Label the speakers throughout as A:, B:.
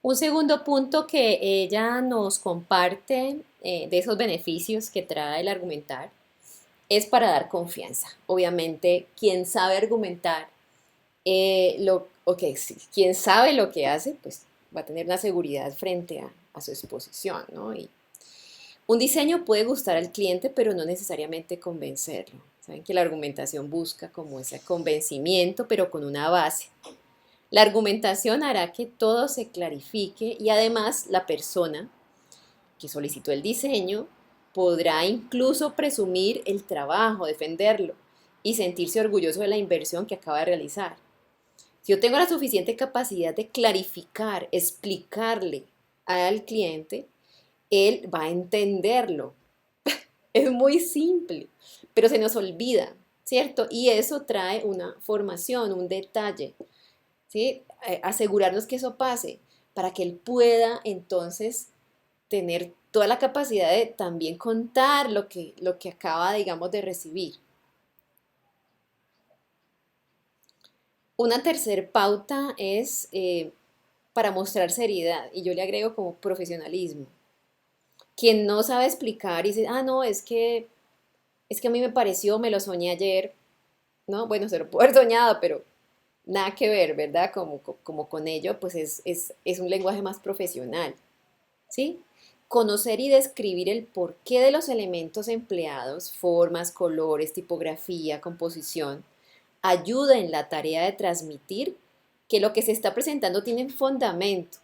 A: Un segundo punto que ella nos comparte de esos beneficios que trae el argumentar es para dar confianza. Obviamente, quien sabe argumentar, sí, quien sabe lo que hace, pues va a tener una seguridad frente a su exposición, ¿no? Y un diseño puede gustar al cliente, pero no necesariamente convencerlo. Saben que la argumentación busca como ese convencimiento, pero con una base. La argumentación hará que todo se clarifique y además la persona que solicitó el diseño podrá incluso presumir el trabajo, defenderlo y sentirse orgulloso de la inversión que acaba de realizar. Si yo tengo la suficiente capacidad de clarificar, explicarle al cliente, él va a entenderlo. Es muy simple, pero se nos olvida, ¿cierto? Y eso trae una formación, un detalle, ¿sí? Asegurarnos que eso pase para que él pueda entonces tener toda la capacidad de también contar lo que acaba, digamos, de recibir. Una tercer pauta es para mostrar seriedad y yo le agrego como profesionalismo. Quien no sabe explicar y dice, ah, no, es que a mí me pareció, me lo soñé ayer, ¿no? Bueno, se lo puedo haber soñado, pero nada que ver, ¿verdad? Como con ello, pues es un lenguaje más profesional, ¿sí? Conocer y describir el porqué de los elementos empleados, formas, colores, tipografía, composición, ayuda en la tarea de transmitir que lo que se está presentando tiene fundamento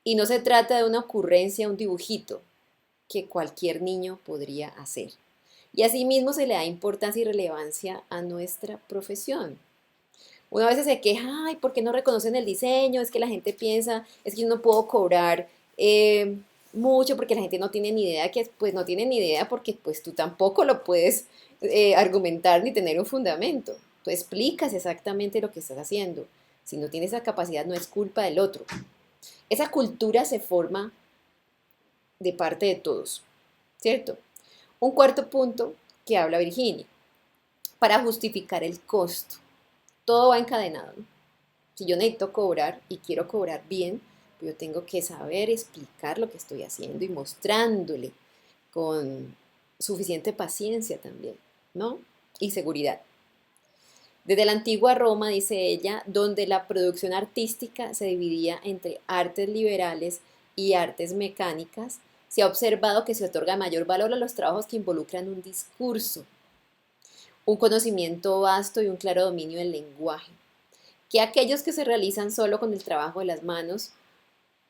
A: y no se trata de una ocurrencia, un dibujito que cualquier niño podría hacer. Y asimismo se le da importancia y relevancia a nuestra profesión. Una vez se queja, ay, ¿por qué no reconocen el diseño? Es que la gente piensa, es que yo no puedo cobrar mucho porque la gente no tiene ni idea, que pues no tiene ni idea porque pues tú tampoco lo puedes argumentar ni tener un fundamento. Tú explicas exactamente lo que estás haciendo. Si no tienes esa capacidad no es culpa del otro. Esa cultura se forma de parte de todos, ¿cierto? Un cuarto punto que habla Virginia, para justificar el costo. Todo va encadenado, ¿no? Si yo necesito cobrar y quiero cobrar bien, pues yo tengo que saber explicar lo que estoy haciendo y mostrándole con suficiente paciencia también, ¿no? Y seguridad. Desde la antigua Roma, dice ella, donde la producción artística se dividía entre artes liberales y artes mecánicas, se ha observado que se otorga mayor valor a los trabajos que involucran un discurso, un conocimiento vasto y un claro dominio del lenguaje, que aquellos que se realizan solo con el trabajo de las manos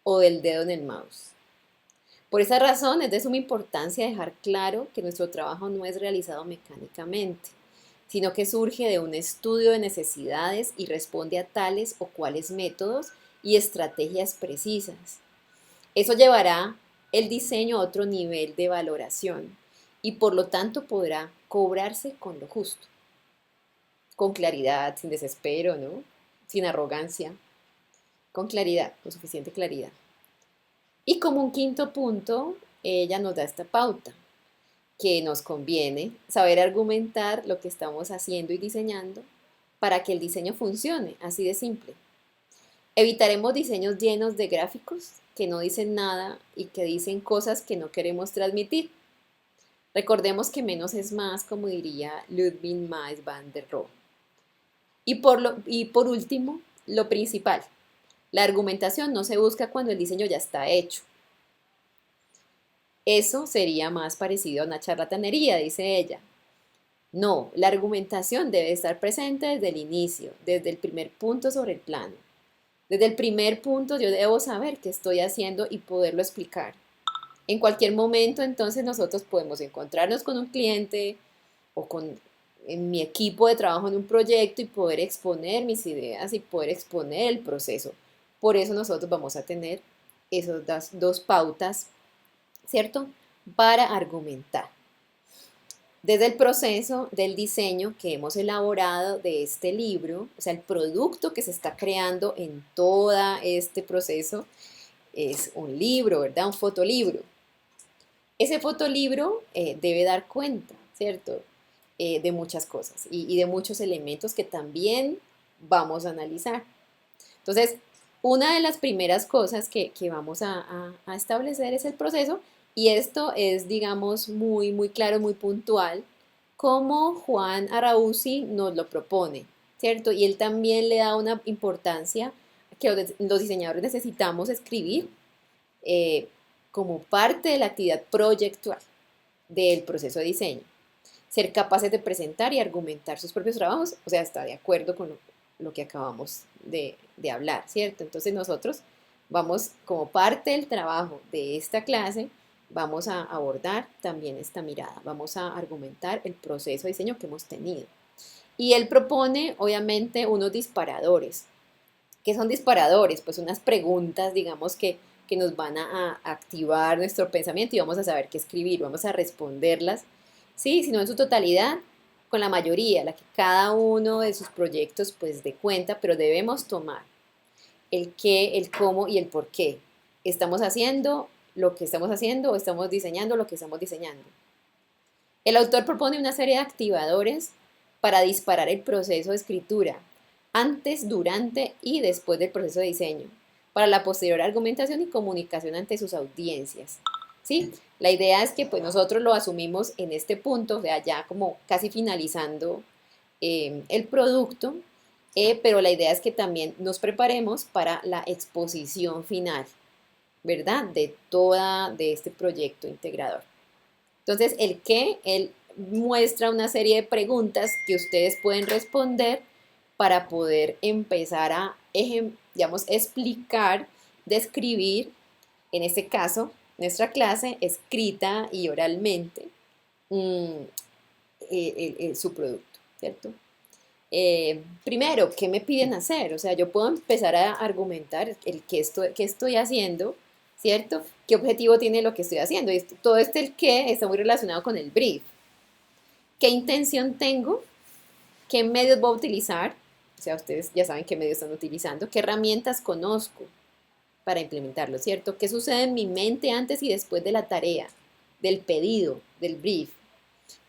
A: o del dedo en el mouse. Por esa razón es de suma importancia dejar claro que nuestro trabajo no es realizado mecánicamente, sino que surge de un estudio de necesidades y responde a tales o cuales métodos y estrategias precisas. Eso llevará el diseño a otro nivel de valoración y por lo tanto podrá cobrarse con lo justo, con claridad, sin desespero, ¿no? Sin arrogancia, con claridad, con suficiente claridad. Y como un quinto punto, ella nos da esta pauta, que nos conviene saber argumentar lo que estamos haciendo y diseñando para que el diseño funcione, así de simple. Evitaremos diseños llenos de gráficos que no dicen nada y que dicen cosas que no queremos transmitir. Recordemos que menos es más, como diría Ludwig Mies van der Rohe. Y por último, lo principal, la argumentación no se busca cuando el diseño ya está hecho. Eso sería más parecido a una charlatanería, dice ella. No, la argumentación debe estar presente desde el inicio, desde el primer punto sobre el plano. Desde el primer punto yo debo saber qué estoy haciendo y poderlo explicar. En cualquier momento entonces nosotros podemos encontrarnos con un cliente o con en mi equipo de trabajo en un proyecto y poder exponer mis ideas y poder exponer el proceso. Por eso nosotros vamos a tener esas dos pautas, ¿cierto? Para argumentar. Desde el proceso del diseño que hemos elaborado de este libro, o sea, el producto que se está creando en todo este proceso es un libro, ¿verdad? Un fotolibro. Ese fotolibro debe dar cuenta, ¿cierto? De muchas cosas y de muchos elementos que también vamos a analizar. Entonces, Una de las primeras cosas que vamos a establecer es el proceso y esto es, digamos, muy, muy claro, muy puntual, como Juan Araúzi nos lo propone, ¿cierto? Y él también le da una importancia que los diseñadores necesitamos escribir eh, como parte de la actividad proyectual del proceso de diseño. Ser capaces de presentar y argumentar sus propios trabajos, o sea, está de acuerdo con lo que acabamos de hablar, ¿cierto? Entonces nosotros vamos, como parte del trabajo de esta clase, vamos a abordar también esta mirada, vamos a argumentar el proceso de diseño que hemos tenido. Y él propone, obviamente, unos disparadores. ¿Qué son disparadores? Pues unas preguntas, digamos, que nos van a activar nuestro pensamiento y vamos a saber qué escribir, vamos a responderlas, sí, sino en su totalidad, con la mayoría, la que cada uno de sus proyectos pues dé cuenta, pero debemos tomar el qué, el cómo y el por qué. ¿Estamos haciendo lo que estamos haciendo o estamos diseñando lo que estamos diseñando? El autor propone una serie de activadores para disparar el proceso de escritura, antes, durante y después del proceso de diseño, para la posterior argumentación y comunicación ante sus audiencias. ¿Sí? La idea es que pues, nosotros lo asumimos en este punto, o sea, ya como casi finalizando el producto, pero la idea es que también nos preparemos para la exposición final, ¿verdad? De este proyecto integrador. Entonces, el qué, él muestra una serie de preguntas que ustedes pueden responder para poder empezar a, digamos, explicar, describir, en este caso, nuestra clase, escrita y oralmente, mm, su producto, ¿cierto? Primero, ¿qué me piden hacer? O sea, yo puedo empezar a argumentar el qué estoy haciendo, ¿cierto? ¿Qué objetivo tiene lo que estoy haciendo? Y todo este el qué está muy relacionado con el brief. ¿Qué intención tengo? ¿Qué medios voy a utilizar? O sea, ustedes ya saben qué medios están utilizando. ¿Qué herramientas conozco para implementarlo, ¿cierto? ¿Qué sucede en mi mente antes y después de la tarea, del pedido, del brief?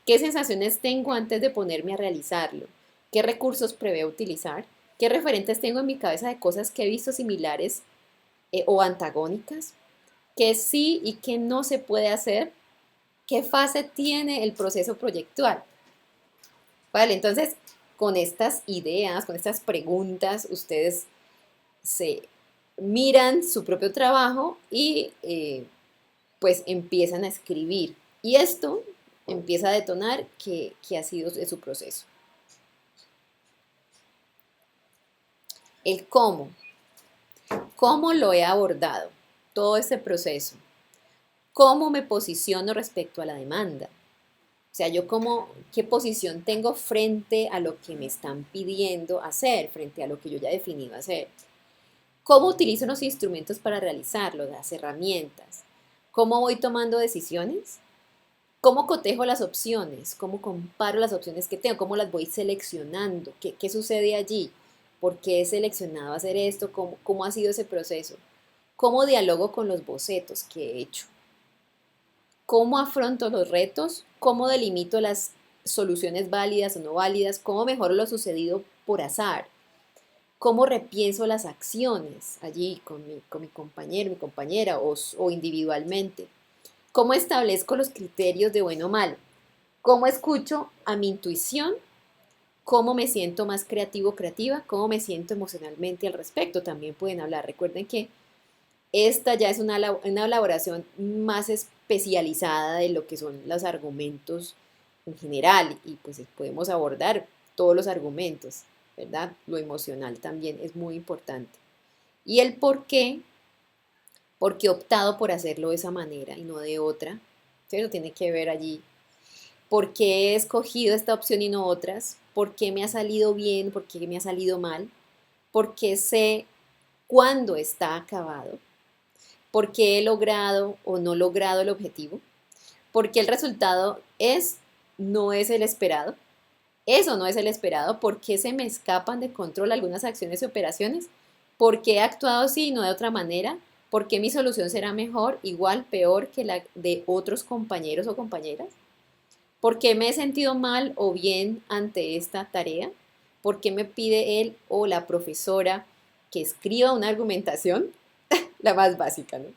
A: ¿Qué sensaciones tengo antes de ponerme a realizarlo? ¿Qué recursos preveo utilizar? ¿Qué referentes tengo en mi cabeza de cosas que he visto similares o antagónicas? ¿Qué sí y qué no se puede hacer? ¿Qué fase tiene el proceso proyectual? Vale, entonces, con estas ideas, con estas preguntas, ustedes se miran su propio trabajo y pues empiezan a escribir. Y esto empieza a detonar que ha sido de su proceso. El cómo. ¿Cómo lo he abordado? Todo este proceso. ¿Cómo me posiciono respecto a la demanda? O sea, yo qué posición tengo frente a lo que me están pidiendo hacer, frente a lo que yo ya he definido hacer. ¿Cómo utilizo los instrumentos para realizarlo, las herramientas? ¿Cómo voy tomando decisiones? ¿Cómo cotejo las opciones? ¿Cómo comparo las opciones que tengo? ¿Cómo las voy seleccionando? ¿Qué sucede allí? ¿Por qué he seleccionado hacer esto? ¿Cómo ha sido ese proceso? ¿Cómo dialogo con los bocetos que he hecho? ¿Cómo afronto los retos? ¿Cómo delimito las soluciones válidas o no válidas? ¿Cómo mejoro lo sucedido por azar? ¿Cómo repienso las acciones allí con mi compañero, mi compañera o individualmente? ¿Cómo establezco los criterios de bueno o malo? ¿Cómo escucho a mi intuición? ¿Cómo me siento más creativo o creativa? ¿Cómo me siento emocionalmente al respecto? También pueden hablar. Recuerden que esta ya es una elaboración más especializada de lo que son los argumentos en general y pues podemos abordar todos los argumentos, ¿verdad? Lo emocional también es muy importante. Y el por qué he optado por hacerlo de esa manera y no de otra, ¿cierto? Tiene que ver allí. ¿Por qué he escogido esta opción y no otras? ¿Por qué me ha salido bien? ¿Por qué me ha salido mal? ¿Por qué sé cuándo está acabado? ¿Por qué he logrado o no logrado el objetivo? ¿Por qué el resultado no es el esperado? Eso no es el esperado. ¿Por qué se me escapan de control algunas acciones y operaciones? ¿Por qué he actuado así y no de otra manera? ¿Por qué mi solución será mejor, igual, peor que la de otros compañeros o compañeras? ¿Por qué me he sentido mal o bien ante esta tarea? ¿Por qué me pide él o la profesora que escriba una argumentación, la más básica, ¿no?